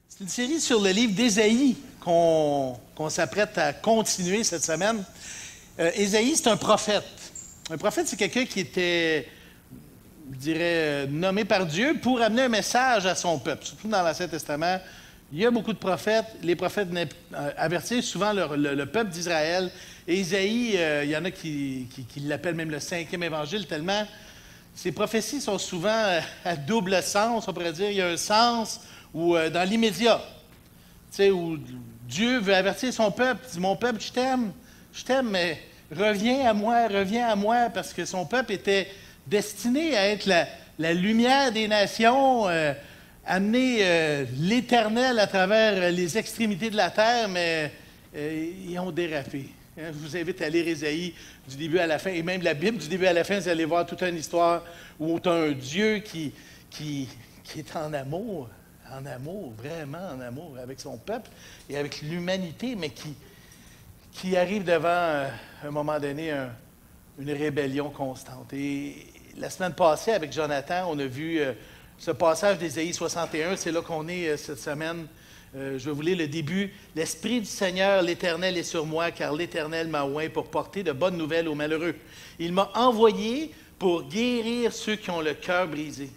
C'est une série sur le livre d'Ésaïe qu'on s'apprête à continuer cette semaine. Ésaïe, c'est un prophète. Un prophète, c'est quelqu'un qui était, je dirais, nommé par Dieu pour amener un message à son peuple. Surtout dans l'Ancien Testament, il y a beaucoup de prophètes. Les prophètes avertissent souvent le peuple d'Israël. Et Ésaïe, il y en a qui l'appellent même le 5e évangile, tellement ces prophéties sont souvent à double sens, on pourrait dire. Il y a un sens où, dans l'immédiat, tu sais, où Dieu veut avertir son peuple, il dit « Mon peuple, je t'aime, mais reviens à moi », parce que son peuple était destiné à être la lumière des nations, amener l'Éternel à travers les extrémités de la terre, mais ils ont dérapé. Je vous invite à lire Ésaïe du début à la fin, et même la Bible du début à la fin, vous allez voir toute une histoire où tu as un Dieu qui est en amour, vraiment en amour avec son peuple et avec l'humanité, mais qui arrive devant, à un moment donné, une rébellion constante. Et la semaine passée, avec Jonathan, on a vu ce passage d'Ésaïe 61, c'est là qu'on est cette semaine. Je vais vous lire le début. « L'Esprit du Seigneur, l'Éternel, est sur moi, car l'Éternel m'a oint pour porter de bonnes nouvelles aux malheureux. Il m'a envoyé pour guérir ceux qui ont le cœur brisé,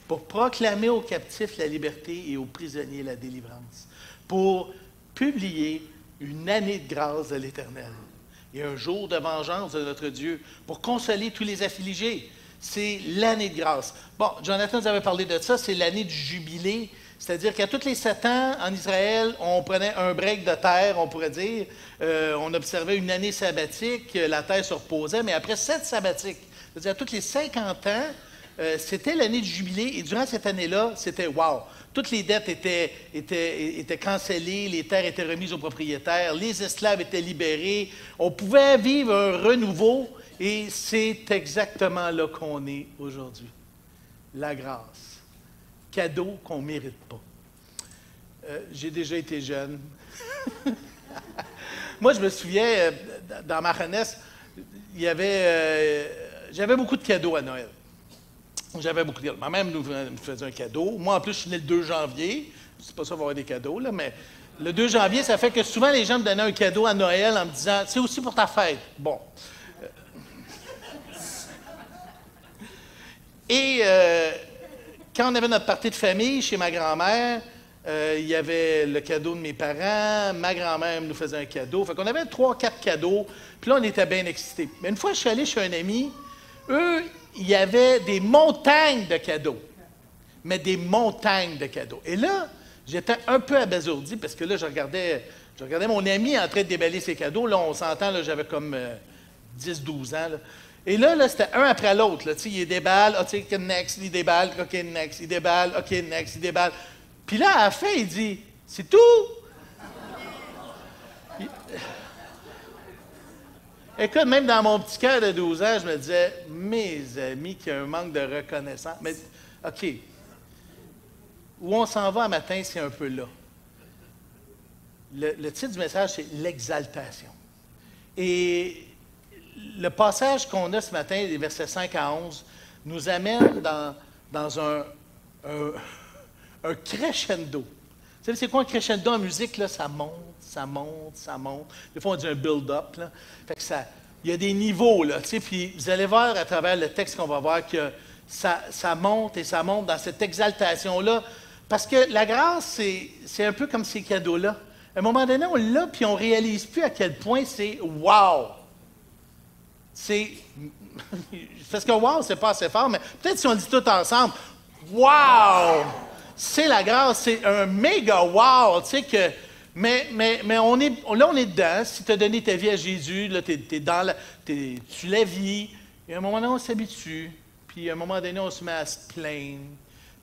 pour proclamer aux captifs la liberté et aux prisonniers la délivrance, pour publier une année de grâce de l'Éternel et un jour de vengeance de notre Dieu, pour consoler tous les affligés. » C'est l'année de grâce. Bon, Jonathan nous avait parlé de ça, c'est l'année du jubilé. C'est-à-dire qu'à tous les 7 ans, en Israël, on prenait un break de terre, on pourrait dire. On observait une année sabbatique, la terre se reposait, mais après 7 sabbatiques, c'est-à-dire à tous les 50 ans, c'était l'année du jubilé, et durant cette année-là, c'était wow! Toutes les dettes étaient cancellées, les terres étaient remises aux propriétaires, les esclaves étaient libérés, on pouvait vivre un renouveau, et c'est exactement là qu'on est aujourd'hui. La grâce. Cadeau qu'on ne mérite pas. J'ai déjà été jeune. Moi, je me souviens, dans ma jeunesse, j'avais beaucoup de cadeaux à Noël. J'avais beaucoup de cadeaux. Ma mère nous faisait un cadeau. Moi, en plus, je suis né le 2 janvier. C'est pas ça, on va avoir des cadeaux, là, mais le 2 janvier, ça fait que souvent, les gens me donnaient un cadeau à Noël en me disant « C'est aussi pour ta fête. » Bon. Et quand on avait notre partie de famille chez ma grand-mère, il y avait le cadeau de mes parents, ma grand-mère nous faisait un cadeau. Fait qu'on avait 3-4 cadeaux, puis là, on était bien excités. Mais une fois, je suis allé chez un ami, eux, il y avait des montagnes de cadeaux. Mais des montagnes de cadeaux. Et là, j'étais un peu abasourdi, parce que là, je regardais mon ami en train de déballer ses cadeaux. Là, on s'entend, là, j'avais comme 10-12 ans, là. Et là, c'était un après l'autre. Il déballe, OK, next, il déballe, OK, next, il déballe, OK, next, il déballe. Puis là, à la fin, il dit « C'est tout! » Écoute, même dans mon petit cœur de 12 ans, je me disais « Mes amis, qui ont un manque de reconnaissance. » Mais, OK, où on s'en va un matin, c'est un peu là. Le titre du message, c'est « L'exaltation ». Et le passage qu'on a ce matin, les versets 5 à 11, nous amène dans un crescendo. Vous savez, c'est quoi un crescendo en musique? Là? Ça monte, ça monte, ça monte. Des fois, on dit un build-up. Fait que il y a des niveaux, là, puis vous allez voir à travers le texte qu'on va voir que ça monte et ça monte dans cette exaltation-là. Parce que la grâce, c'est un peu comme ces cadeaux-là. À un moment donné, on l'a, puis on ne réalise plus à quel point c'est « wow ». Parce que wow, c'est pas assez fort, mais peut-être si on le dit tout ensemble, wow! C'est la grâce, c'est un méga wow, tu sais que. Mais on est dedans. Si tu as donné ta vie à Jésus, là, tu la vis, et à un moment donné, on s'habitue, puis à un moment donné, on se met à se plaindre,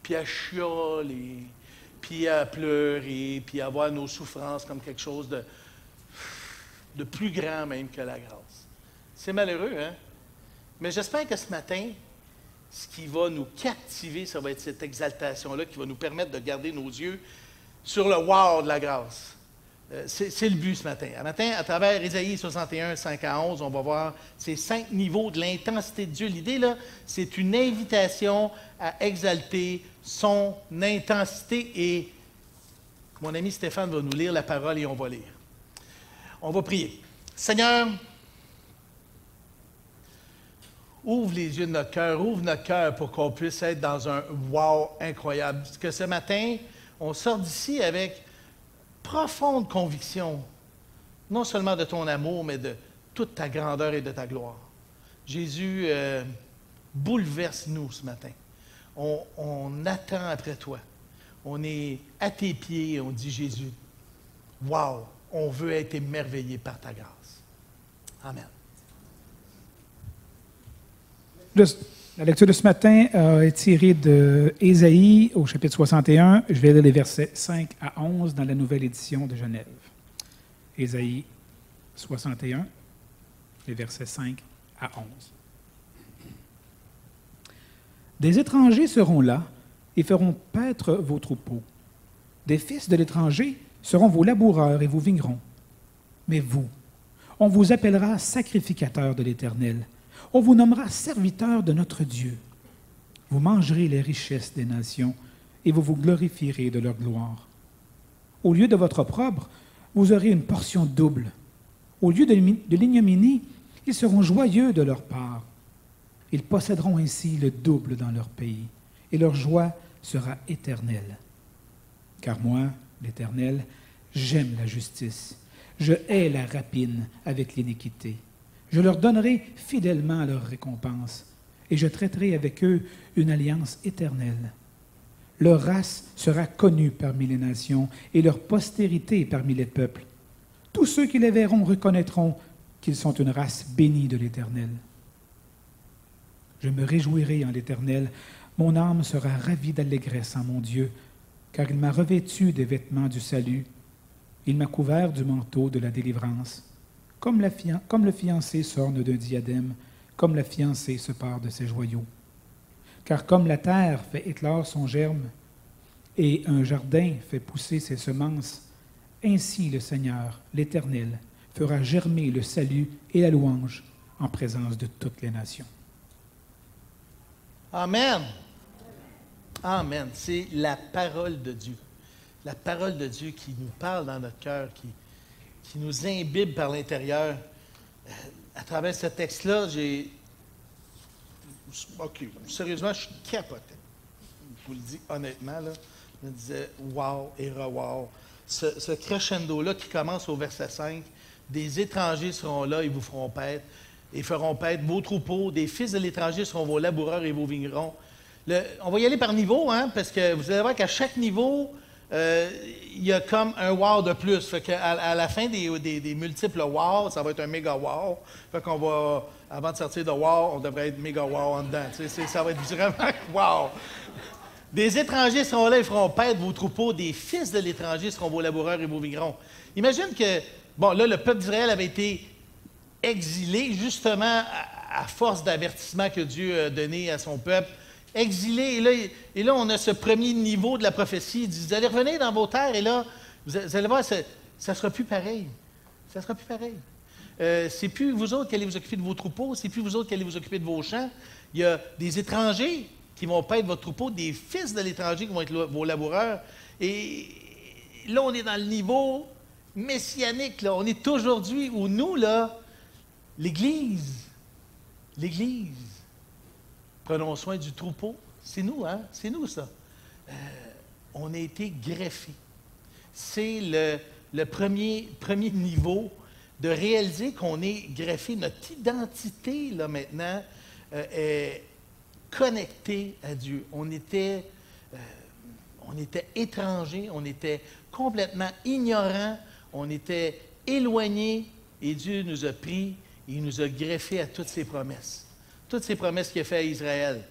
puis à chialer, puis à pleurer, puis à voir nos souffrances comme quelque chose de plus grand même que la grâce. C'est malheureux, hein? Mais j'espère que ce matin, ce qui va nous captiver, ça va être cette exaltation-là qui va nous permettre de garder nos yeux sur le wow de la grâce. C'est le but ce matin. Ce matin, à travers Ésaïe 61, 5 à 11, on va voir ces 5 niveaux de l'intensité de Dieu. L'idée, là, c'est une invitation à exalter son intensité et Mon ami Stéphane va nous lire la parole et on va lire. On va prier. Seigneur, ouvre les yeux de notre cœur, ouvre notre cœur pour qu'on puisse être dans un wow incroyable. Que ce matin, on sort d'ici avec profonde conviction, non seulement de ton amour, mais de toute ta grandeur et de ta gloire. Jésus, bouleverse-nous ce matin. On attend après toi. On est à tes pieds et on dit, Jésus, wow, on veut être émerveillé par ta grâce. Amen. La lecture de ce matin est tirée de Ésaïe au chapitre 61. Je vais lire les versets 5 à 11 dans la nouvelle édition de Genève. Ésaïe 61, les versets 5 à 11. Des étrangers seront là et feront paître vos troupeaux. Des fils de l'étranger seront vos laboureurs et vos vignerons. Mais vous, on vous appellera sacrificateurs de l'Éternel. On vous nommera serviteurs de notre Dieu. Vous mangerez les richesses des nations et vous vous glorifierez de leur gloire. Au lieu de votre opprobre, vous aurez une portion double. Au lieu de l'ignominie, ils seront joyeux de leur part. Ils posséderont ainsi le double dans leur pays, et leur joie sera éternelle. Car moi, l'Éternel, j'aime la justice. Je hais la rapine avec l'iniquité. Je leur donnerai fidèlement leur récompense, et je traiterai avec eux une alliance éternelle. Leur race sera connue parmi les nations, et leur postérité parmi les peuples. Tous ceux qui les verront reconnaîtront qu'ils sont une race bénie de l'Éternel. Je me réjouirai en l'Éternel, mon âme sera ravie d'allégresse en mon Dieu, car il m'a revêtu des vêtements du salut, il m'a couvert du manteau de la délivrance. Comme le fiancé s'orne d'un diadème, comme la fiancée se pare de ses joyaux. Car comme la terre fait éclore son germe, et un jardin fait pousser ses semences, ainsi le Seigneur, l'Éternel, fera germer le salut et la louange en présence de toutes les nations. Amen. Amen. C'est la parole de Dieu. La parole de Dieu qui nous parle dans notre cœur, qui nous imbibe par l'intérieur. À travers ce texte-là, sérieusement, je capotais. Je vous le dis honnêtement, là. Je me disais, wow et re-wow. Ce crescendo-là qui commence au verset 5, des étrangers seront là, ils vous feront paître, et feront paître vos troupeaux, des fils de l'étranger seront vos laboureurs et vos vignerons. On va y aller par niveau, hein, parce que vous allez voir qu'à chaque niveau, il y a comme un wow de plus. Fait qu'à la fin des multiples wow, ça va être un méga wow. Fait qu'on va, avant de sortir de wow, on devrait être méga wow en dedans. Ça va être vraiment wow. Des étrangers seront là, ils feront paître vos troupeaux. Des fils de l'étranger seront vos laboureurs et vos vignerons. Imagine que, bon, là, le peuple d'Israël avait été exilé, justement, à force d'avertissement que Dieu a donné à son peuple. Exilé, et là, on a ce premier niveau de la prophétie. Il dit, vous allez revenir dans vos terres, et là, vous allez voir, ça ne sera plus pareil. Ça ne sera plus pareil. C'est plus vous autres qui allez vous occuper de vos troupeaux, c'est plus vous autres qui allez vous occuper de vos champs. Il y a des étrangers qui vont paître votre troupeau, des fils de l'étranger qui vont être vos laboureurs. Et là, on est dans le niveau messianique. Là. On est aujourd'hui où nous, là, l'Église, prenons soin du troupeau. C'est nous, hein? C'est nous, ça. On a été greffés. C'est le premier niveau de réaliser qu'on est greffé. Notre identité, là, maintenant, est connectée à Dieu. On était étrangers, on était complètement ignorants, on était éloignés, et Dieu nous a pris, et il nous a greffés à toutes ses promesses. Toutes ces promesses qu'il a faites à Israël.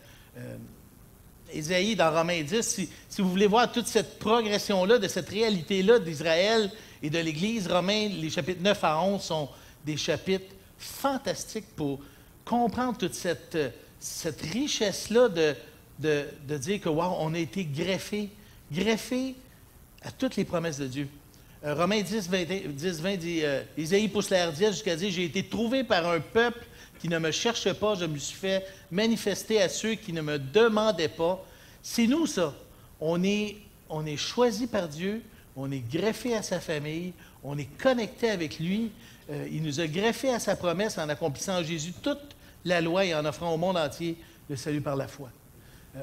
Ésaïe, dans Romains 10, si vous voulez voir toute cette progression-là, de cette réalité-là d'Israël et de l'Église, Romains, les chapitres 9 à 11 sont des chapitres fantastiques pour comprendre toute cette richesse-là de dire que, wow, on a été greffés à toutes les promesses de Dieu. Romains 10, 20 dit, Ésaïe pousse la hardiesse jusqu'à dire, j'ai été trouvé par un peuple qui ne me cherchait pas, je me suis fait manifester à ceux qui ne me demandaient pas. C'est nous, ça. On est choisis par Dieu, on est greffé à sa famille, on est connecté avec lui. Il nous a greffé à sa promesse en accomplissant en Jésus toute la loi et en offrant au monde entier le salut par la foi.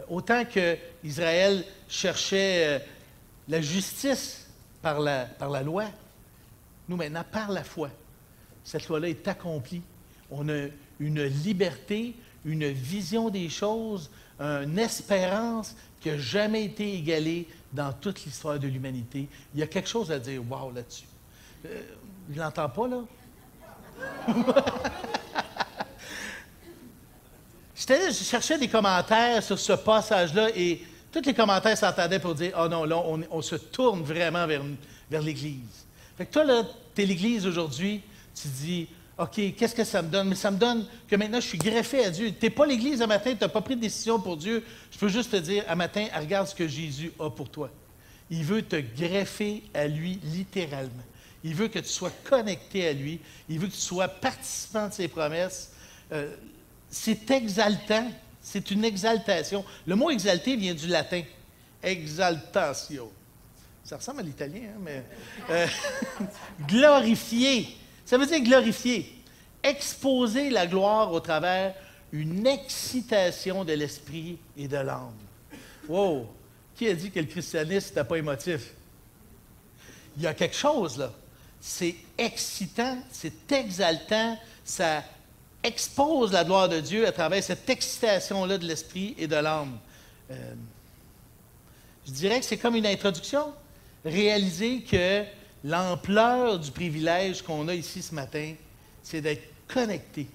Autant qu'Israël cherchait la justice par la loi, nous maintenant, par la foi, cette loi-là est accomplie. On a une liberté, une vision des choses, une espérance qui n'a jamais été égalée dans toute l'histoire de l'humanité. Il y a quelque chose à dire « wow » là-dessus. Je ne l'entends pas, là? Je cherchais des commentaires sur ce passage-là et tous les commentaires s'entendaient pour dire « oh non, là, on se tourne vraiment vers l'Église. » Fait que toi, là, tu es l'Église aujourd'hui, tu dis « OK, qu'est-ce que ça me donne? » Mais ça me donne que maintenant, je suis greffé à Dieu. Tu n'es pas l'Église un matin, tu n'as pas pris de décision pour Dieu. Je peux juste te dire, un matin, regarde ce que Jésus a pour toi. Il veut te greffer à lui littéralement. Il veut que tu sois connecté à lui. Il veut que tu sois participant de ses promesses. C'est exaltant. C'est une exaltation. Le mot exalté vient du latin. Exaltatio. Ça ressemble à l'italien, hein, mais... glorifier. Ça veut dire glorifier. Exposer la gloire au travers une excitation de l'esprit et de l'âme. Wow! Qui a dit que le christianisme n'était pas émotif? Il y a quelque chose, là. C'est excitant, c'est exaltant, ça expose la gloire de Dieu à travers cette excitation-là de l'esprit et de l'âme. Je dirais que c'est comme une introduction. Réaliser que l'ampleur du privilège qu'on a ici ce matin, c'est d'être connecté.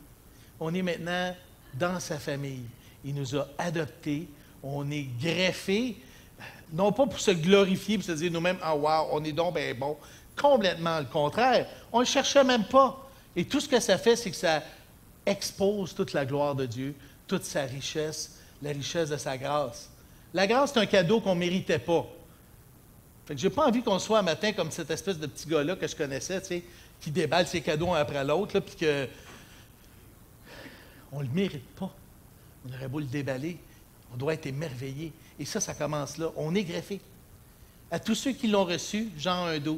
On est maintenant dans sa famille. Il nous a adoptés. On est greffés, non pas pour se glorifier, pour se dire nous-mêmes, « Ah, wow, on est donc bien bon. » Complètement le contraire. On ne le cherchait même pas. Et tout ce que ça fait, c'est que ça expose toute la gloire de Dieu, toute sa richesse, la richesse de sa grâce. La grâce, c'est un cadeau qu'on ne méritait pas. Fait que je n'ai pas envie qu'on soit un matin comme cette espèce de petit gars-là que je connaissais, tu sais, qui déballe ses cadeaux un après l'autre, puis que on ne le mérite pas. On aurait beau le déballer. On doit être émerveillé. Et ça commence là. On est greffé. À tous ceux qui l'ont reçu, Jean 1,12,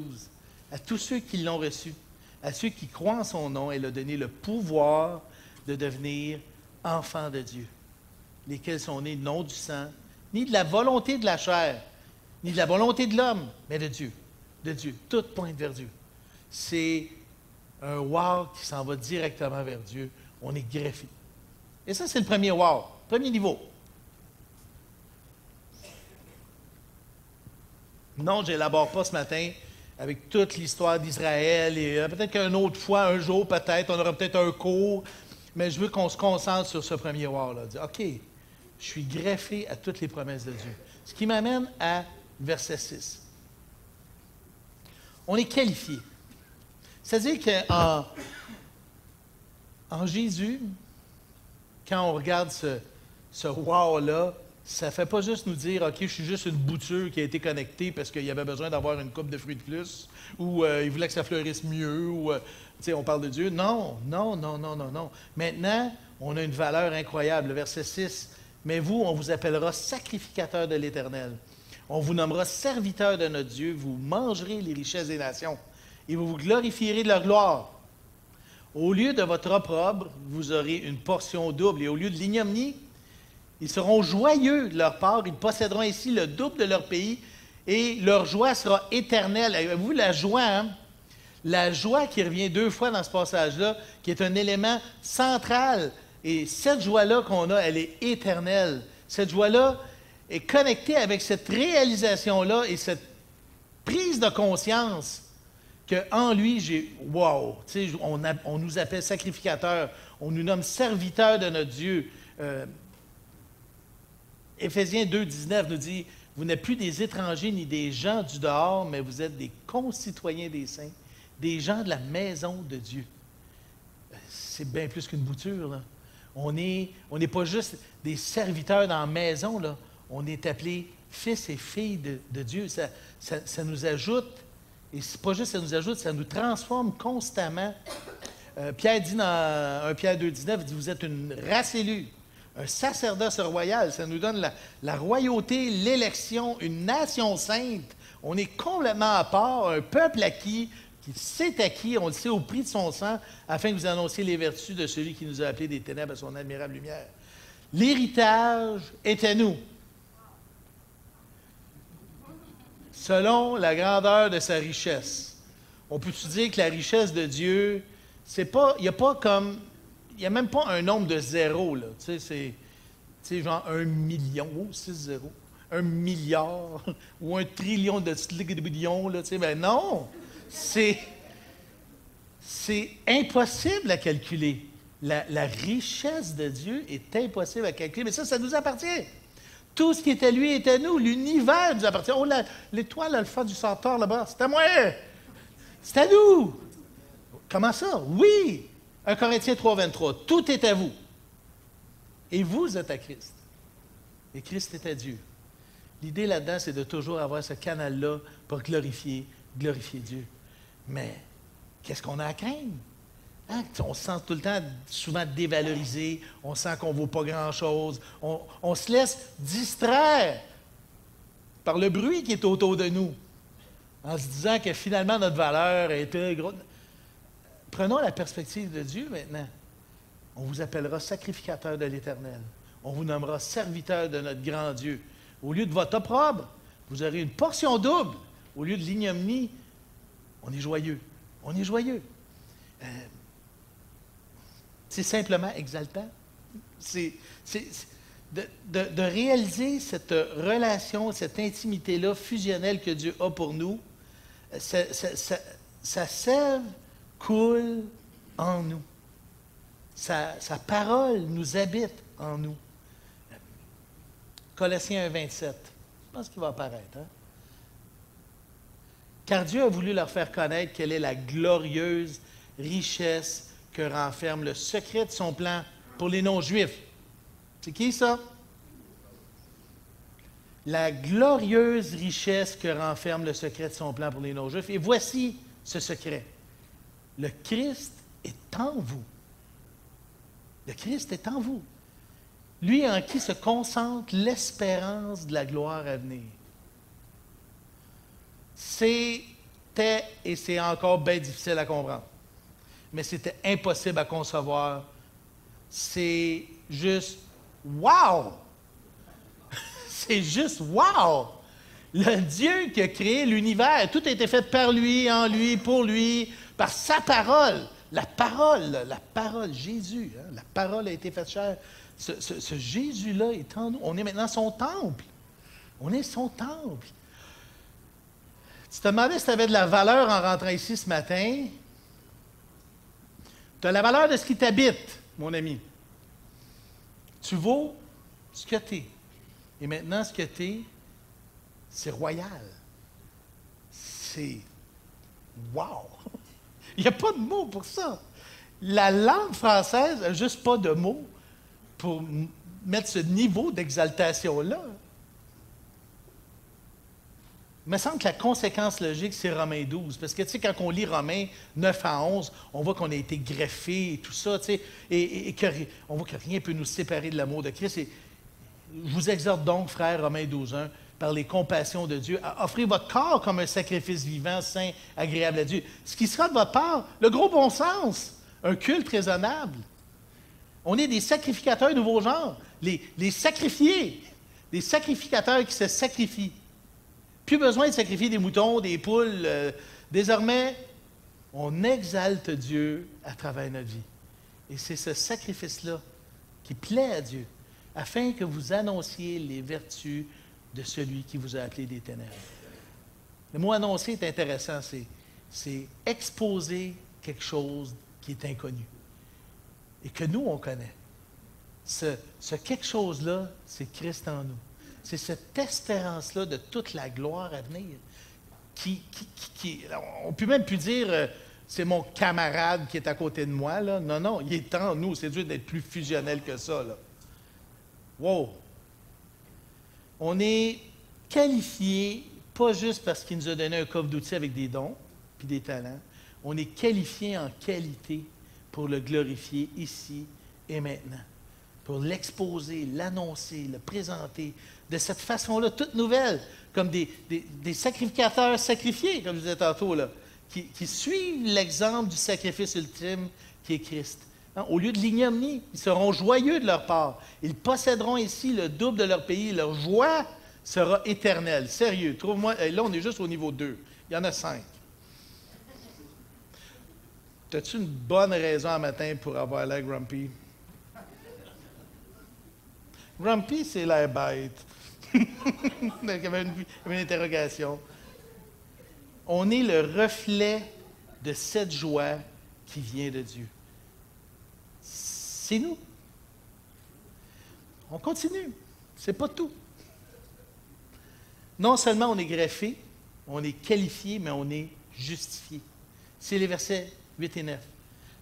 à tous ceux qui l'ont reçu, à ceux qui croient en son nom, elle a donné le pouvoir de devenir enfants de Dieu, lesquels sont nés non du sang, ni de la volonté de la chair, ni de la volonté de l'homme, mais de Dieu. De Dieu. Tout pointe vers Dieu. C'est un wow qui s'en va directement vers Dieu. On est greffé. Et ça, c'est le premier wow, premier niveau. Non, je n'élabore pas ce matin avec toute l'histoire d'Israël et peut-être qu'une autre fois, un jour peut-être, on aura peut-être un cours, mais je veux qu'on se concentre sur ce premier wow-là. Dire, OK, je suis greffé à toutes les promesses de Dieu. Ce qui m'amène à verset 6. On est qualifié. C'est-à-dire qu'en Jésus, quand on regarde ce wow-là, ça ne fait pas juste nous dire « OK, je suis juste une bouture qui a été connectée parce qu'il y avait besoin d'avoir une coupe de fruits de plus, ou il voulait que ça fleurisse mieux, ou on parle de Dieu. » Non, non, non, non, non, non. Maintenant, on a une valeur incroyable. Le verset 6, « Mais vous, on vous appellera sacrificateur de l'Éternel. On vous nommera serviteur de notre Dieu. Vous mangerez les richesses des nations et vous vous glorifierez de leur gloire. Au lieu de votre opprobre, vous aurez une portion double, et au lieu de l'ignominie, ils seront joyeux de leur part, ils posséderont ainsi le double de leur pays, et leur joie sera éternelle. Avez-vous la joie, hein? La joie qui revient 2 fois dans ce passage-là, qui est un élément central. Et cette joie-là qu'on a, elle est éternelle. Cette joie-là est connectée avec cette réalisation-là et cette prise de conscience qu'en lui, j'ai « wow ». On nous appelle sacrificateurs, on nous nomme serviteurs de notre Dieu. Éphésiens 2, 19 nous dit « Vous n'êtes plus des étrangers ni des gens du dehors, mais vous êtes des concitoyens des saints, des gens de la maison de Dieu. » C'est bien plus qu'une bouture, là. On n'est pas juste des serviteurs dans la maison, là. On est appelés fils et filles de Dieu. Ça nous ajoute, et c'est pas juste ça nous ajoute, ça nous transforme constamment. Pierre dit dans 1 Pierre 2, 19, il dit « Vous êtes une race élue. » Un sacerdoce royal, ça nous donne la royauté, l'élection, une nation sainte. On est complètement à part, un peuple acquis, qui s'est acquis, on le sait, au prix de son sang, afin que vous annonciez les vertus de celui qui nous a appelés des ténèbres à son admirable lumière. L'héritage est à nous, selon la grandeur de sa richesse. On peut-tu dire que la richesse de Dieu, c'est pas, il n'y a même pas un nombre de zéros, là. Tu sais, c'est genre 1 million, 6 zéros, 1 milliard, ou 1 trillion de billions, là, tu sais, ben non! C'est impossible à calculer. La richesse de Dieu est impossible à calculer, mais ça nous appartient. Tout ce qui est à lui est à nous. L'univers nous appartient. Oh, l'étoile alpha du Centaure là-bas, c'est à moi! C'est à nous! Comment ça? Oui! 1 Corinthiens 3, 23. Tout est à vous. Et vous êtes à Christ. Et Christ est à Dieu. L'idée là-dedans, c'est de toujours avoir ce canal-là pour glorifier Dieu. Mais qu'est-ce qu'on a à craindre? Hein? On se sent tout le temps souvent dévalorisé, on sent qu'on ne vaut pas grand-chose, on se laisse distraire par le bruit qui est autour de nous, en se disant que finalement notre valeur est grosse. Prenons la perspective de Dieu maintenant. On vous appellera sacrificateur de l'Éternel. On vous nommera serviteur de notre grand Dieu. Au lieu de votre opprobre, vous aurez une portion double. Au lieu de l'ignominie, on est joyeux. On est joyeux. C'est simplement exaltant. C'est de réaliser cette relation, cette intimité-là fusionnelle que Dieu a pour nous. Sa sève coule en nous. Sa parole nous habite en nous. Colossiens 1, 27. Je pense qu'il va apparaître. Hein? Car Dieu a voulu leur faire connaître quelle est la glorieuse richesse que renferme le secret de son plan pour les non-juifs. C'est qui ça? La glorieuse richesse que renferme le secret de son plan pour les non-juifs. Et voici ce secret. Le Christ est en vous. Le Christ est en vous. Lui en qui se concentre l'espérance de la gloire à venir. C'était, et c'est encore bien difficile à comprendre, mais c'était impossible à concevoir. C'est juste wow! C'est juste wow! Le Dieu qui a créé l'univers, tout a été fait par lui, en lui, pour lui, par sa parole. La parole, Jésus, hein, la parole a été faite chair. Ce Jésus-là est en nous. On est maintenant son temple. On est son temple. Tu te demandais si tu avais de la valeur en rentrant ici ce matin. Tu as la valeur de ce qui t'habite, mon ami. Tu vaux ce que tu es. Et maintenant, ce que tu es, c'est royal. C'est wow! Il n'y a pas de mots pour ça. La langue française n'a juste pas de mots pour mettre ce niveau d'exaltation-là. Il me semble que la conséquence logique, c'est Romains 12. Parce que, tu sais, quand on lit Romains 9 à 11, on voit qu'on a été greffé et tout ça, tu sais, et on voit que rien ne peut nous séparer de l'amour de Christ. Et je vous exhorte donc, frères, Romains 12, 1, par les compassions de Dieu, à offrir votre corps comme un sacrifice vivant, saint, agréable à Dieu. Ce qui sera de votre part, le gros bon sens, un culte raisonnable. On est des sacrificateurs nouveau genre, les sacrifiés, des sacrificateurs qui se sacrifient. Plus besoin de sacrifier des moutons, des poules. Désormais, on exalte Dieu à travers notre vie. Et c'est ce sacrifice-là qui plaît à Dieu, afin que vous annonciez les vertus de celui qui vous a appelé des ténèbres. Le mot annoncer est intéressant, c'est exposer quelque chose qui est inconnu et que nous, on connaît. Ce quelque chose-là, c'est Christ en nous. C'est cette espérance-là de toute la gloire à venir on ne peut même plus dire c'est mon camarade qui est à côté de moi. Là. Non, il est en nous. C'est dur d'être plus fusionnel que ça. Là. Wow! On est qualifié, pas juste parce qu'il nous a donné un coffre d'outils avec des dons puis des talents. On est qualifié en qualité pour le glorifier ici et maintenant. pour l'exposer, l'annoncer, le présenter de cette façon-là, toute nouvelle, comme des sacrificateurs sacrifiés, comme je disais tantôt, là, qui suivent l'exemple du sacrifice ultime qui est Christ. Hein? Au lieu de l'ignominie, ils seront joyeux de leur part. Ils posséderont ici le double de leur pays. Leur joie sera éternelle. Sérieux, trouve-moi. Là, on est juste au niveau 2. Il y en a 5. As-tu une bonne raison un matin pour avoir l'air grumpy? Grumpy, c'est l'air bête. Il y avait une interrogation. On est le reflet de cette joie qui vient de Dieu. C'est nous. On continue. C'est pas tout. Non seulement on est greffé, on est qualifié, mais on est justifié. C'est les versets 8 et 9.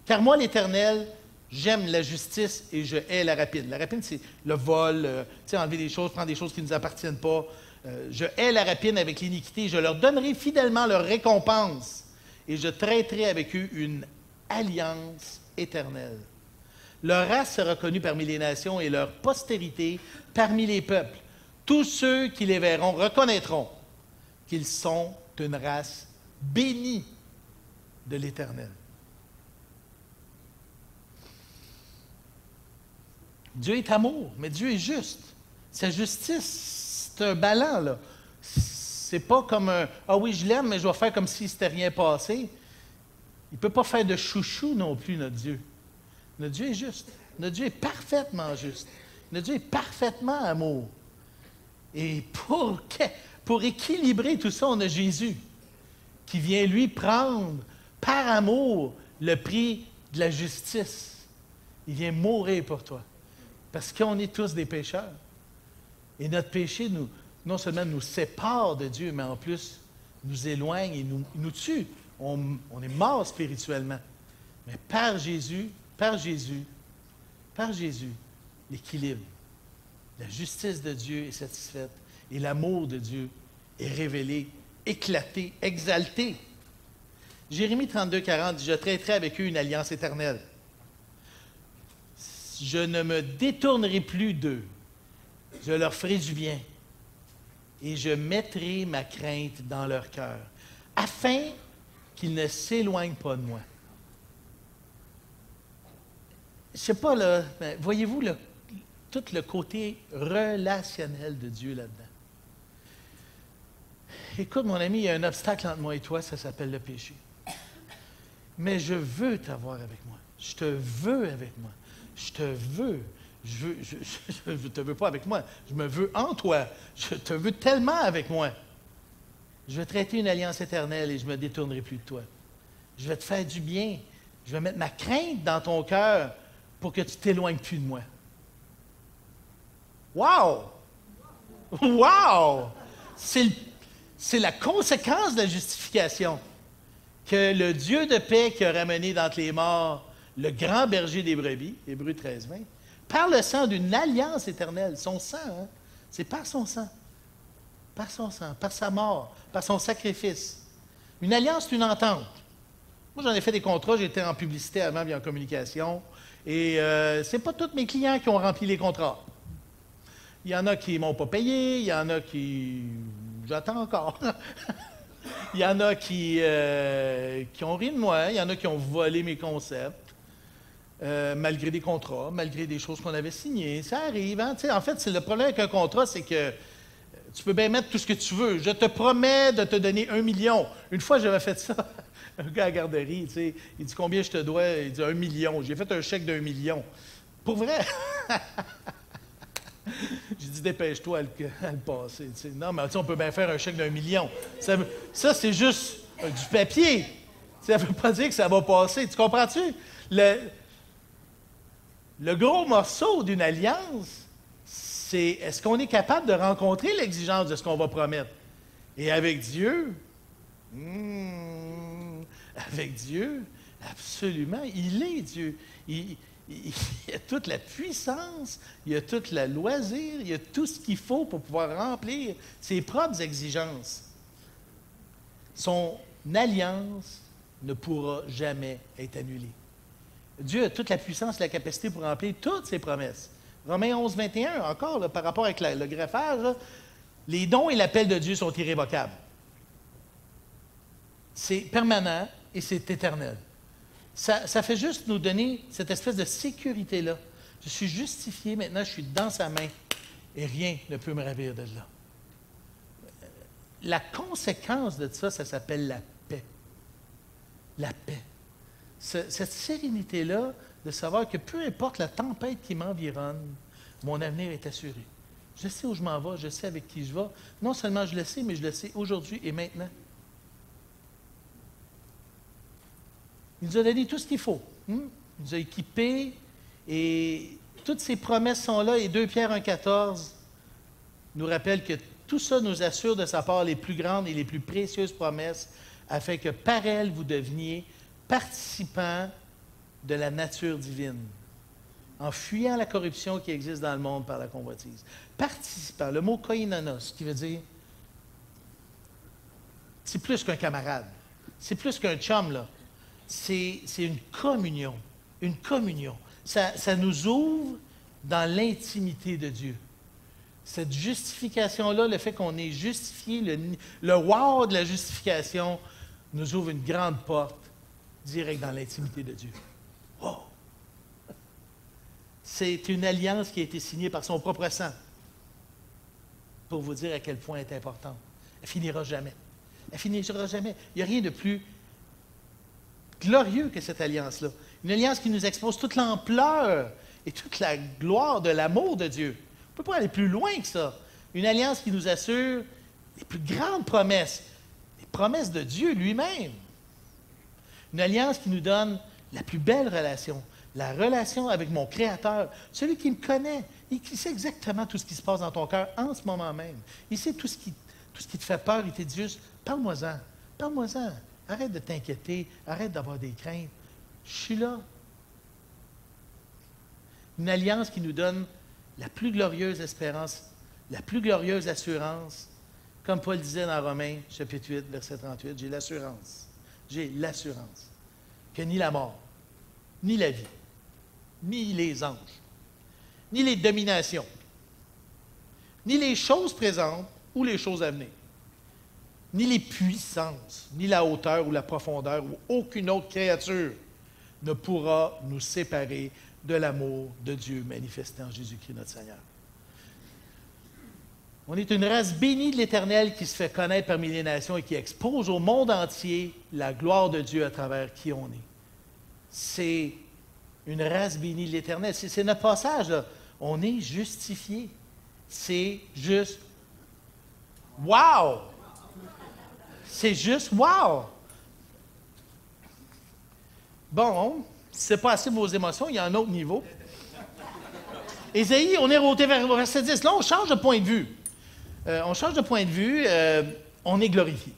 Car moi, l'Éternel, j'aime la justice et je hais la rapine. La rapine, c'est le vol, enlever des choses, prendre des choses qui ne nous appartiennent pas. Je hais la rapine avec l'iniquité. Je leur donnerai fidèlement leur récompense et je traiterai avec eux une alliance éternelle. Leur race sera connue parmi les nations et leur postérité parmi les peuples. Tous ceux qui les verront reconnaîtront qu'ils sont une race bénie de l'Éternel. Dieu est amour, mais Dieu est juste. Sa justice, c'est un ballon, là. C'est pas comme un « Ah oui, je l'aime, mais je vais faire comme si c'était rien passé ». Il ne peut pas faire de chouchou non plus, notre Dieu. Notre Dieu est juste. Notre Dieu est parfaitement juste. Notre Dieu est parfaitement amour. Et pour équilibrer tout ça, on a Jésus qui vient, lui, prendre par amour le prix de la justice. Il vient mourir pour toi. Parce qu'on est tous des pécheurs. Et notre péché, non seulement nous sépare de Dieu, mais en plus nous éloigne et nous tue. On est mort spirituellement. Mais par Jésus, l'équilibre, la justice de Dieu est satisfaite et l'amour de Dieu est révélé, éclaté, exalté. Jérémie 32, 40 dit « Je traiterai avec eux une alliance éternelle. Je ne me détournerai plus d'eux. Je leur ferai du bien. Et je mettrai ma crainte dans leur cœur, afin qu'ils ne s'éloignent pas de moi. » Je ne sais pas, là, mais voyez-vous tout le côté relationnel de Dieu là-dedans. Écoute, mon ami, il y a un obstacle entre moi et toi, ça s'appelle le péché. Mais je veux t'avoir avec moi. Je te veux avec moi. Je te veux. Je ne te veux pas avec moi. Je me veux en toi. Je te veux tellement avec moi. Je vais traiter une alliance éternelle et je ne me détournerai plus de toi. Je vais te faire du bien. Je vais mettre ma crainte dans ton cœur pour que tu ne t'éloignes plus de moi. Wow! Wow! C'est la conséquence de la justification. Que le Dieu de paix qui a ramené d'entre les morts le grand berger des brebis, Hébreux 13, 20, par le sang d'une alliance éternelle, son sang, hein? C'est par son sang. Par son sang, par sa mort, par son sacrifice. Une alliance, c'est une entente. Moi, j'en ai fait des contrats, j'étais en publicité avant, bien en communication, et ce n'est pas tous mes clients qui ont rempli les contrats. Il y en a qui ne m'ont pas payé, il y en a qui... J'attends encore. Il y en a qui ont ri de moi, il y en a qui ont volé mes concepts, malgré des contrats, malgré des choses qu'on avait signées. Ça arrive. Hein? En fait, le problème avec un contrat, c'est que tu peux bien mettre tout ce que tu veux. Je te promets de te donner 1 million. Une fois, j'avais fait ça. Un gars à la garderie, il dit « Combien je te dois? » Il dit « 1 million. » J'ai fait un chèque d'1 million. Pour vrai? J'ai dit, dépêche-toi à le passer. T'sais. Non, mais on peut bien faire un chèque d'1 million. Ça c'est juste du papier. Ça ne veut pas dire que ça va passer. Tu comprends-tu? Le gros morceau d'une alliance, c'est est-ce qu'on est capable de rencontrer l'exigence de ce qu'on va promettre? Et avec Dieu, absolument, il est Dieu. Il y a toute la puissance, il y a tout le loisir, il y a tout ce qu'il faut pour pouvoir remplir ses propres exigences. Son alliance ne pourra jamais être annulée. Dieu a toute la puissance et la capacité pour remplir toutes ses promesses. Romains 11, 21, encore, là, par rapport avec le greffage, là, les dons et l'appel de Dieu sont irrévocables. C'est permanent et c'est éternel. Ça fait juste nous donner cette espèce de sécurité-là. Je suis justifié, maintenant je suis dans sa main et rien ne peut me ravir de là. La conséquence de ça, ça s'appelle la paix. La paix. Cette sérénité-là de savoir que peu importe la tempête qui m'environne, mon avenir est assuré. Je sais où je m'en vais, je sais avec qui je vais. Non seulement je le sais, mais je le sais aujourd'hui et maintenant. Il nous a donné tout ce qu'il faut. Il nous a équipés et toutes ces promesses sont là. Et 2 Pierre 1,14 nous rappelle que tout ça nous assure de sa part les plus grandes et les plus précieuses promesses afin que par elles vous deveniez participants de la nature divine, en fuyant la corruption qui existe dans le monde par la convoitise. Participants, le mot koinonos, qui veut dire, c'est plus qu'un camarade, c'est plus qu'un chum, là. C'est une communion, une communion. Ça nous ouvre dans l'intimité de Dieu. Cette justification-là, le fait qu'on est justifié, le wow de la justification, nous ouvre une grande porte direct dans l'intimité de Dieu. Wow! C'est une alliance qui a été signée par son propre sang. Pour vous dire à quel point elle est importante. Elle finira jamais. Elle finira jamais. Il n'y a rien de plus glorieux que cette alliance-là. Une alliance qui nous expose toute l'ampleur et toute la gloire de l'amour de Dieu. On ne peut pas aller plus loin que ça. Une alliance qui nous assure les plus grandes promesses, les promesses de Dieu lui-même. Une alliance qui nous donne la plus belle relation, la relation avec mon Créateur, celui qui me connaît et qui sait exactement tout ce qui se passe dans ton cœur en ce moment même. Il sait tout ce qui te fait peur. Il te dit juste, parle-moi-en, parle-moi-en. Arrête de t'inquiéter, arrête d'avoir des craintes. Je suis là. Une alliance qui nous donne la plus glorieuse espérance, la plus glorieuse assurance. Comme Paul disait dans Romains, chapitre 8, verset 38, j'ai l'assurance que ni la mort, ni la vie, ni les anges, ni les dominations, ni les choses présentes ou les choses à venir, ni les puissances, ni la hauteur ou la profondeur ou aucune autre créature ne pourra nous séparer de l'amour de Dieu manifesté en Jésus-Christ notre Seigneur. On est une race bénie de l'Éternel qui se fait connaître parmi les nations et qui expose au monde entier la gloire de Dieu à travers qui on est. C'est une race bénie de l'Éternel. C'est notre passage, là. On est justifié. C'est juste wow! C'est juste wow! Bon, si ce n'est pas assez vos émotions, il y a un autre niveau. Ésaïe, on est remonté vers verset 10. Là, on change de point de vue. On est glorifié.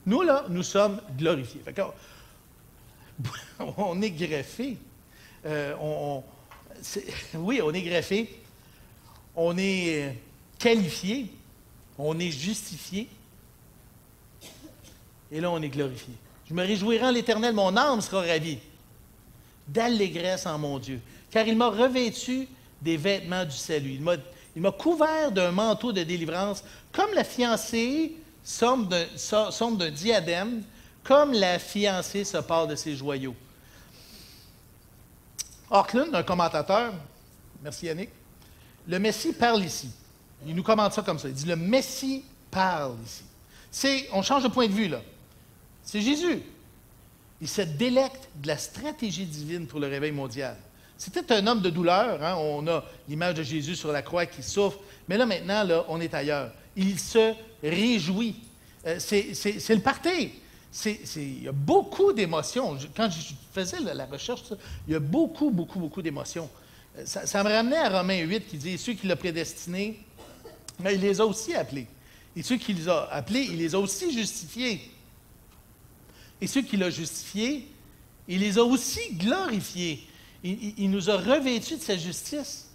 Nous, là, nous sommes glorifiés. Fait que, on est greffé. Oui, on est greffé. On est qualifié. On est justifié. Et là, on est glorifié. Je me réjouirai en l'Éternel, mon âme sera ravie d'allégresse en mon Dieu, car il m'a revêtu des vêtements du salut. Il m'a couvert d'un manteau de délivrance, comme la fiancée somme d'un diadème, comme la fiancée se pare de ses joyaux. Orklund, un commentateur, merci Yannick, le Messie parle ici. Il nous commente ça comme ça. Il dit, le Messie parle ici. On change de point de vue, là. C'est Jésus. Il se délecte de la stratégie divine pour le réveil mondial. C'était un homme de douleur. Hein? On a l'image de Jésus sur la croix qui souffre. Mais là, maintenant, là, on est ailleurs. Il se réjouit. C'est le party. Il y a beaucoup d'émotions. Quand je faisais la recherche, il y a beaucoup d'émotions. Ça me ramenait à Romains 8 qui dit « Ceux qu'il a prédestinés, mais il les a aussi appelés. Et ceux qu'il les a appelés, il les a aussi justifiés. Et ceux qu'il a justifiés, il les a aussi glorifiés. Il nous a revêtus de sa justice.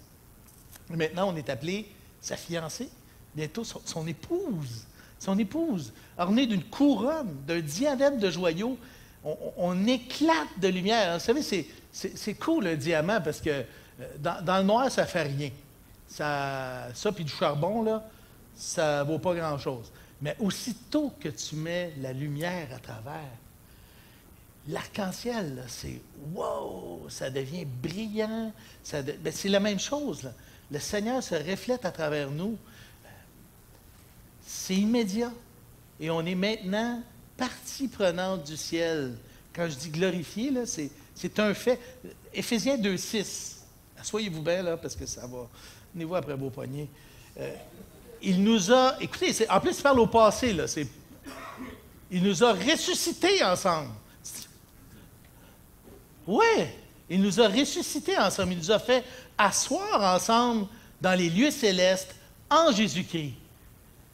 Et maintenant, on est appelé sa fiancée, bientôt son épouse. Son épouse, ornée d'une couronne, d'un diadème de joyaux. On éclate de lumière. Vous savez, c'est cool, le diamant, parce que dans le noir, ça ne fait rien. ça puis du charbon, là, ça ne vaut pas grand-chose. Mais aussitôt que tu mets la lumière à travers, l'arc-en-ciel, là, c'est wow, ça devient brillant. Ben, c'est la même chose, là. Le Seigneur se reflète à travers nous. C'est immédiat. Et on est maintenant partie prenante du ciel. Quand je dis glorifié, là, c'est un fait. Éphésiens 2,6. Assoyez-vous bien, là, parce que ça va. Venez-vous après vos poignets. Il nous a. Écoutez, en plus, il parle au passé, là. Il nous a ressuscités ensemble. Oui, il nous a ressuscités ensemble. Il nous a fait asseoir ensemble dans les lieux célestes en Jésus-Christ.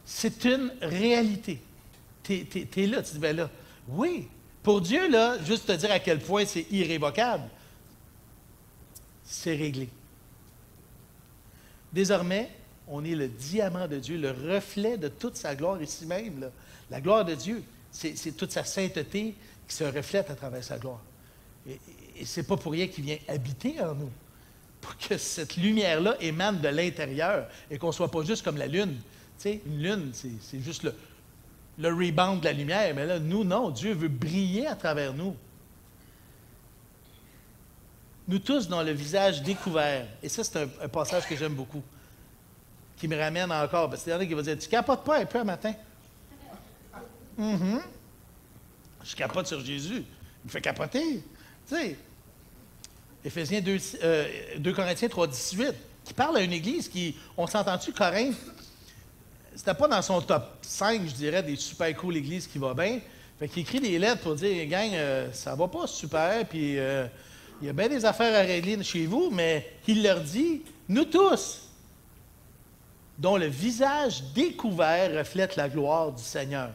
C'est une réalité. T'es là, tu dis, ben là, oui. Pour Dieu, là, juste te dire à quel point c'est irrévocable, c'est réglé. Désormais, on est le diamant de Dieu, le reflet de toute sa gloire ici même. Là. La gloire de Dieu, c'est toute sa sainteté qui se reflète à travers sa gloire. Et ce n'est pas pour rien qu'il vient habiter en nous. Pour que cette lumière-là émane de l'intérieur et qu'on ne soit pas juste comme la lune. Tu sais, une lune, c'est juste le rebound de la lumière. Mais là, nous, non. Dieu veut briller à travers nous. Nous tous, dans le visage découvert. Et ça, c'est un passage que j'aime beaucoup. Qui me ramène encore. Parce qu'il y en a qui vont dire, tu capotes pas un peu un matin? Je capote sur Jésus. Il me fait capoter. Tu sais, Éphésiens 2 Corinthiens 3, 18, qui parle à une église qui, on s'entend-tu, Corinthe, c'était pas dans son top 5, je dirais, des super cool églises qui va bien. Fait qu'il écrit des lettres pour dire, gang, ça va pas super, puis il y a bien des affaires à régler chez vous, mais il leur dit, nous tous, dont le visage découvert reflète la gloire du Seigneur.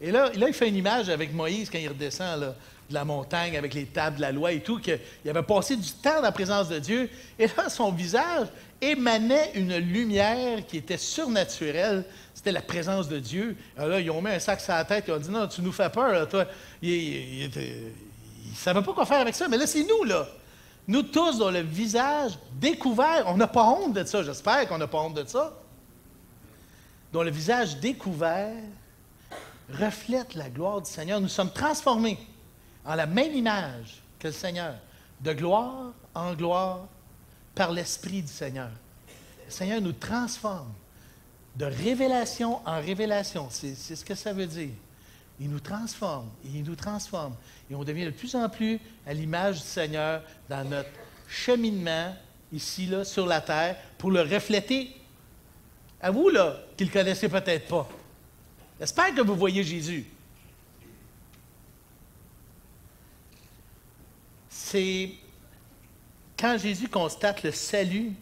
Et là, il fait une image avec Moïse quand il redescend là, de la montagne avec les tables de la loi et tout, qu'il avait passé du temps dans la présence de Dieu. Et là, son visage émanait une lumière qui était surnaturelle. C'était la présence de Dieu. Alors là, ils ont mis un sac sur la tête et ont dit, non, tu nous fais peur, là, toi. Il ne savait pas quoi faire avec ça, mais là, c'est nous, là. Nous tous, dont le visage découvert, on n'a pas honte de ça, j'espère qu'on n'a pas honte de ça, dont le visage découvert reflète la gloire du Seigneur. Nous sommes transformés en la même image que le Seigneur, de gloire en gloire, par l'Esprit du Seigneur. Le Seigneur nous transforme de révélation en révélation. C'est ce que ça veut dire. Il nous transforme, et il nous transforme. Et on devient de plus en plus à l'image du Seigneur dans notre cheminement, ici, là, sur la terre, pour le refléter à vous, là, qui ne le connaissez peut-être pas. J'espère que vous voyez Jésus. C'est quand Jésus constate le salut,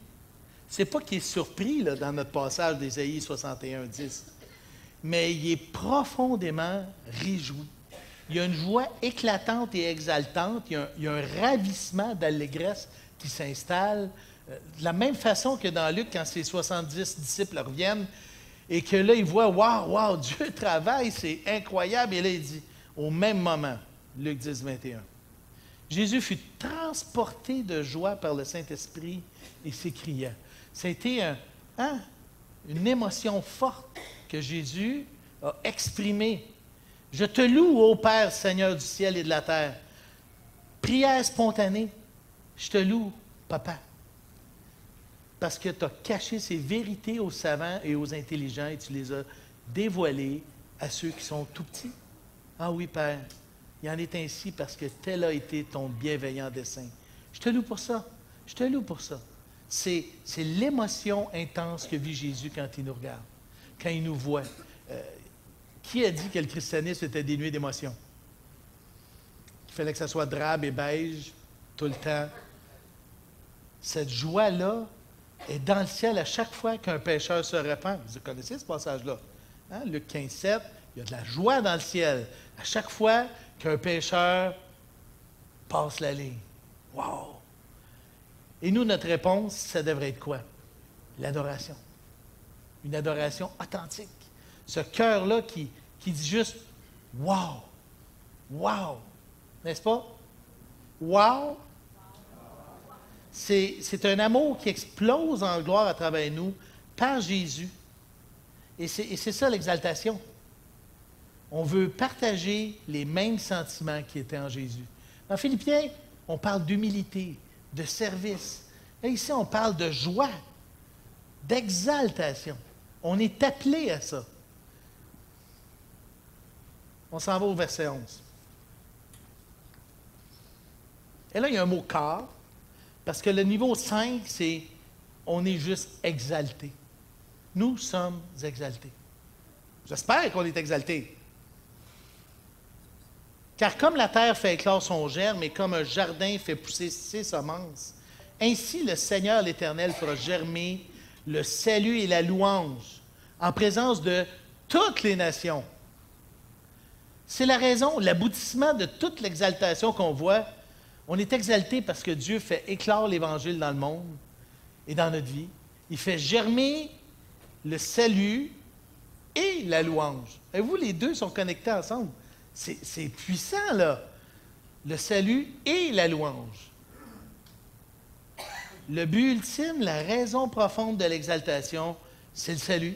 c'est pas qu'il est surpris là, dans notre passage d'Ésaïe 61, 10, mais il est profondément réjoui. Il y a une joie éclatante et exaltante, il y a un ravissement d'allégresse qui s'installe. De la même façon que dans Luc, quand ses 70 disciples reviennent, et que là, il voit, waouh, Dieu travaille, c'est incroyable. Et là, il dit, au même moment, Luc 10, 21, Jésus fut transporté de joie par le Saint-Esprit et s'écria. C'était une émotion forte que Jésus a exprimée. Je te loue, ô Père, Seigneur du ciel et de la terre. Prière spontanée. Je te loue, Papa. Parce que tu as caché ces vérités aux savants et aux intelligents et tu les as dévoilées à ceux qui sont tout petits. Ah oui, Père, il en est ainsi parce que tel a été ton bienveillant dessein. Je te loue pour ça. Je te loue pour ça. C'est l'émotion intense que vit Jésus quand il nous regarde, quand il nous voit. Qui a dit que le christianisme était dénué d'émotion? Il fallait que ça soit drabe et beige tout le temps. Cette joie-là est dans le ciel à chaque fois qu'un pécheur se repent. Vous connaissez ce passage-là? Hein? Luc 15, 7, il y a de la joie dans le ciel à chaque fois qu'un pécheur passe la ligne. Wow! Et nous, notre réponse, ça devrait être quoi? L'adoration. Une adoration authentique. Ce cœur-là qui dit juste « Wow! Wow! » N'est-ce pas? « Wow! » C'est un amour qui explose en gloire à travers nous par Jésus. Et c'est ça l'exaltation. On veut partager les mêmes sentiments qui étaient en Jésus. Dans Philippiens, on parle d'humilité, de service. Là, ici, on parle de joie, d'exaltation. On est appelé à ça. On s'en va au verset 11. Et là, il y a un mot « car », parce que le niveau 5, c'est « on est juste exalté ». Nous sommes exaltés. J'espère qu'on est exaltés. Car comme la terre fait éclore son germe et comme un jardin fait pousser ses semences, ainsi le Seigneur l'Éternel fera germer le salut et la louange en présence de toutes les nations. C'est la raison, l'aboutissement de toute l'exaltation qu'on voit. On est exalté parce que Dieu fait éclore l'Évangile dans le monde et dans notre vie. Il fait germer le salut et la louange. Et vous, les deux sont connectés ensemble. C'est puissant, là. Le salut et la louange. Le but ultime, la raison profonde de l'exaltation, c'est le salut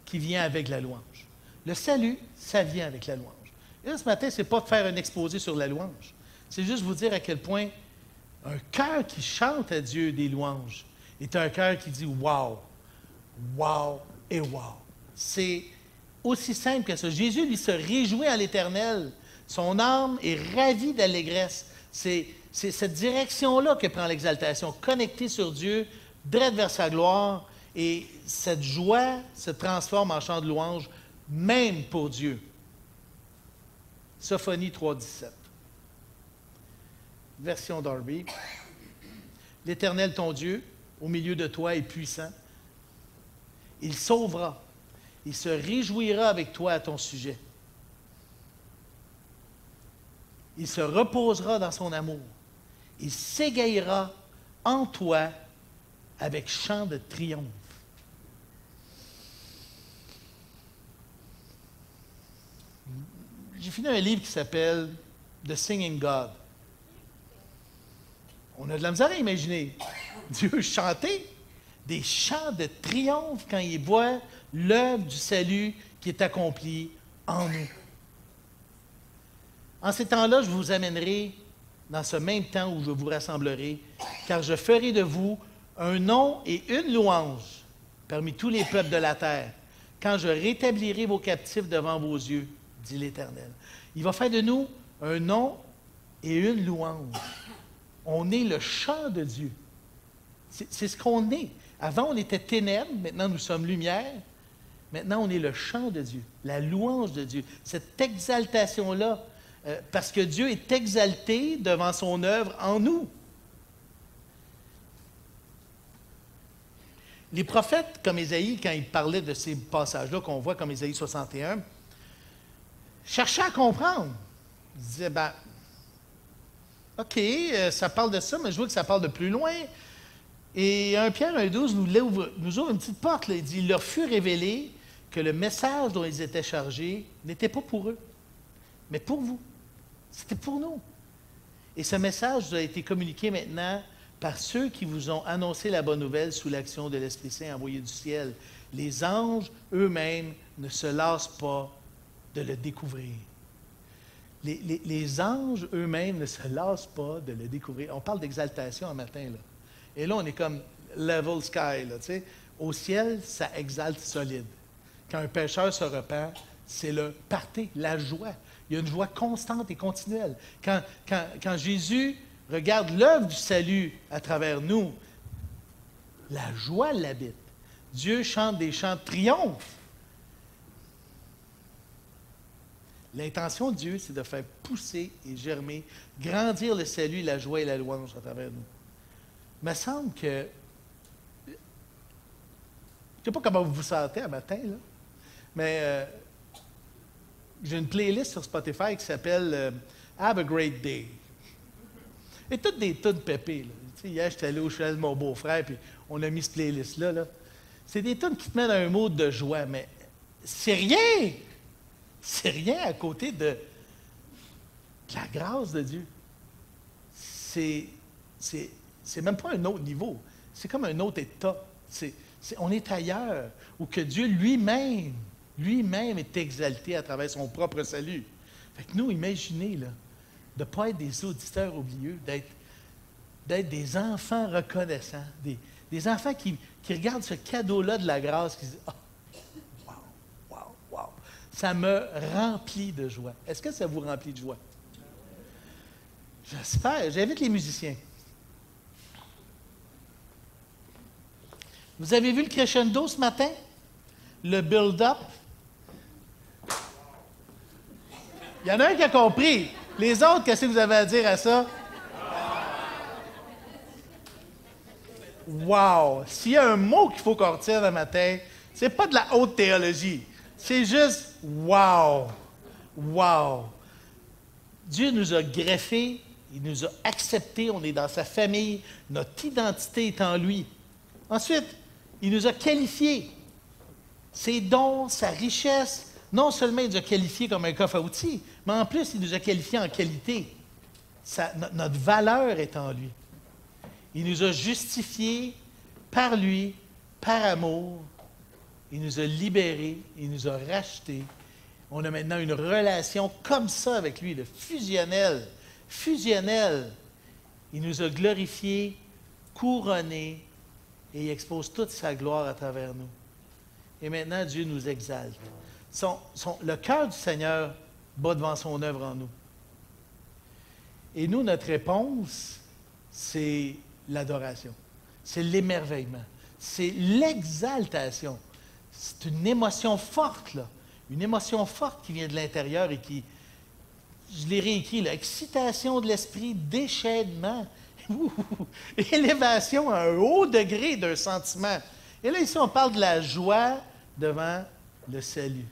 qui vient avec la louange. Le salut, ça vient avec la louange. Et là, ce matin, ce n'est pas de faire un exposé sur la louange. C'est juste vous dire à quel point un cœur qui chante à Dieu des louanges est un cœur qui dit « wow ». Wow et wow. C'est aussi simple que ça. Jésus, lui, se réjouit en l'Éternel. Son âme est ravie d'allégresse. C'est cette direction-là que prend l'exaltation, connectée sur Dieu, droite vers sa gloire, et cette joie se transforme en chant de louange, même pour Dieu. Sophonie 3,17. Version Darby. L'Éternel, ton Dieu, au milieu de toi, est puissant. Il sauvera. Il se réjouira avec toi à ton sujet. Il se reposera dans son amour. Il s'égayera en toi avec chant de triomphe. J'ai fini un livre qui s'appelle The Singing God. On a de la misère à imaginer Dieu chanter des chants de triomphe quand il voit l'œuvre du salut qui est accomplie en nous. En ces temps-là, je vous amènerai dans ce même temps où je vous rassemblerai, car je ferai de vous un nom et une louange parmi tous les peuples de la terre, quand je rétablirai vos captifs devant vos yeux, dit l'Éternel. Il va faire de nous un nom et une louange. On est le chant de Dieu. C'est ce qu'on est. Avant, on était ténèbres, maintenant nous sommes lumière. Maintenant, on est le chant de Dieu, la louange de Dieu. Cette exaltation-là, parce que Dieu est exalté devant son œuvre en nous. Les prophètes comme Ésaïe, quand ils parlaient de ces passages-là qu'on voit comme Ésaïe 61, cherchaient à comprendre. Ils disaient, ben, OK, ça parle de ça, mais je vois que ça parle de plus loin. Et 1 Pierre 1,12 nous ouvre une petite porte. Là. Il dit, il leur fut révélé que le message dont ils étaient chargés n'était pas pour eux, mais pour vous. C'était pour nous. Et ce message vous a été communiqué maintenant par ceux qui vous ont annoncé la bonne nouvelle sous l'action de l'Esprit Saint envoyé du ciel. Les anges eux-mêmes ne se lassent pas de le découvrir. Les anges eux-mêmes ne se lassent pas de le découvrir. On parle d'exaltation un matin, là. Et là, on est comme level sky, là, tu sais. Au ciel, ça exalte solide. Quand un pécheur se repent, c'est le party, la joie. Il y a une joie constante et continuelle. Quand Jésus regarde l'œuvre du salut à travers nous, la joie l'habite. Dieu chante des chants de triomphe. L'intention de Dieu, c'est de faire pousser et germer, grandir le salut, la joie et la louange à travers nous. Il me semble que... Je ne sais pas comment vous vous sentez un matin, là, mais j'ai une playlist sur Spotify qui s'appelle Have a Great Day. Et toutes des tunes pépées. Hier, j'étais allé au chalet de mon beau-frère, puis on a mis cette playlist-là. Là. C'est des tunes qui te mettent dans un mode de joie, mais c'est rien! C'est rien à côté de la grâce de Dieu. C'est C'est même pas un autre niveau. C'est comme un autre état. On est ailleurs, où que Dieu lui-même est exalté à travers son propre salut. Fait que nous, imaginez, là, de ne pas être des auditeurs oublieux, d'être des enfants reconnaissants, des enfants qui regardent ce cadeau-là de la grâce, qui disent « Ah, wow, wow, wow! » Ça me remplit de joie. Est-ce que ça vous remplit de joie? J'espère. J'invite les musiciens. Vous avez vu le crescendo ce matin? Le build-up? Il y en a un qui a compris. Les autres, qu'est-ce que vous avez à dire à ça? Wow! S'il y a un mot qu'il faut qu'on retire le matin, c'est pas de la haute théologie. C'est juste wow! Wow! Dieu nous a greffés, il nous a acceptés, on est dans sa famille, notre identité est en lui. Ensuite, il nous a qualifiés. Ses dons, sa richesse, non seulement il nous a qualifiés comme un coffre à outils, mais en plus, il nous a qualifiés en qualité. Notre valeur est en lui. Il nous a justifiés par lui, par amour. Il nous a libérés, il nous a rachetés. On a maintenant une relation comme ça avec lui, de fusionnelle. Fusionnelle. Il nous a glorifiés, couronnés, et il expose toute sa gloire à travers nous. Et maintenant, Dieu nous exalte. Le cœur du Seigneur bat devant son œuvre en nous. Et nous, notre réponse, c'est l'adoration. C'est l'émerveillement. C'est l'exaltation. C'est une émotion forte, là. Une émotion forte qui vient de l'intérieur et qui, je l'ai réécrit, là, excitation de l'esprit, déchaînement, élévation à un haut degré d'un sentiment. Et là, ici, on parle de la joie devant le salut.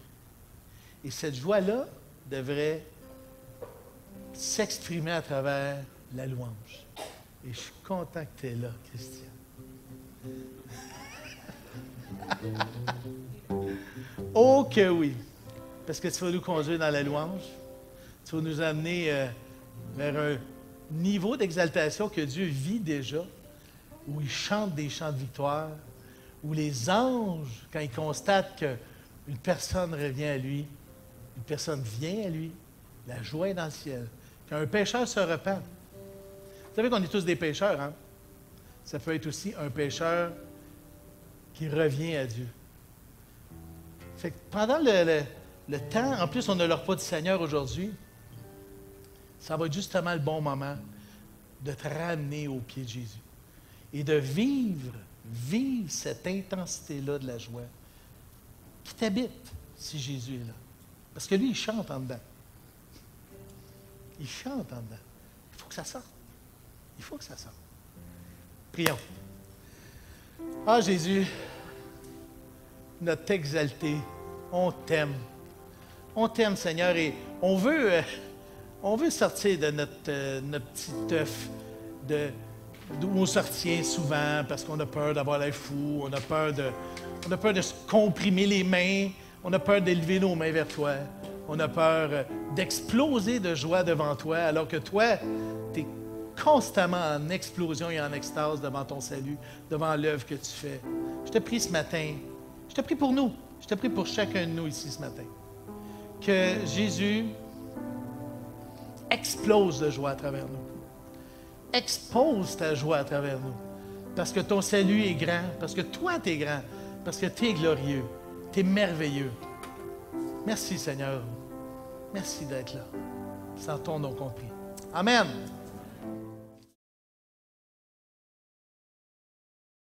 Et cette joie-là devrait s'exprimer à travers la louange. Et je suis content que tu es là, Christian. Oh que oui! Parce que tu vas nous conduire dans la louange. Tu vas nous amener vers un niveau d'exaltation que Dieu vit déjà, où il chante des chants de victoire, où les anges, quand ils constatent qu'une personne revient à lui, une personne vient à lui, la joie est dans le ciel. Quand un pécheur se repent, vous savez qu'on est tous des pécheurs, hein? Ça peut être aussi un pécheur qui revient à Dieu. Fait que pendant le temps, en plus on a le repas du Seigneur aujourd'hui, ça va être justement le bon moment de te ramener au pied de Jésus et de vivre cette intensité-là de la joie qui t'habite si Jésus est là. Parce que lui, il chante en dedans. Il chante en dedans. Il faut que ça sorte. Il faut que ça sorte. Prions. Ah, Jésus, notre exalté, on t'aime. On t'aime, Seigneur, et on veut sortir de notre petit œuf d'où on se retient souvent parce qu'on a peur d'avoir l'air fou, on a peur de se comprimer les mains, on a peur d'élever nos mains vers toi, on a peur d'exploser de joie devant toi, alors que toi, tu es constamment en explosion et en extase devant ton salut, devant l'œuvre que tu fais. Je te prie ce matin, je te prie pour nous, je te prie pour chacun de nous ici ce matin, que Jésus explose de joie à travers nous. Expose ta joie à travers nous. Parce que ton salut est grand, parce que toi, tu es grand, parce que tu es glorieux, tu es merveilleux. Merci, Seigneur. Merci d'être là. Sans ton nom compris. Amen.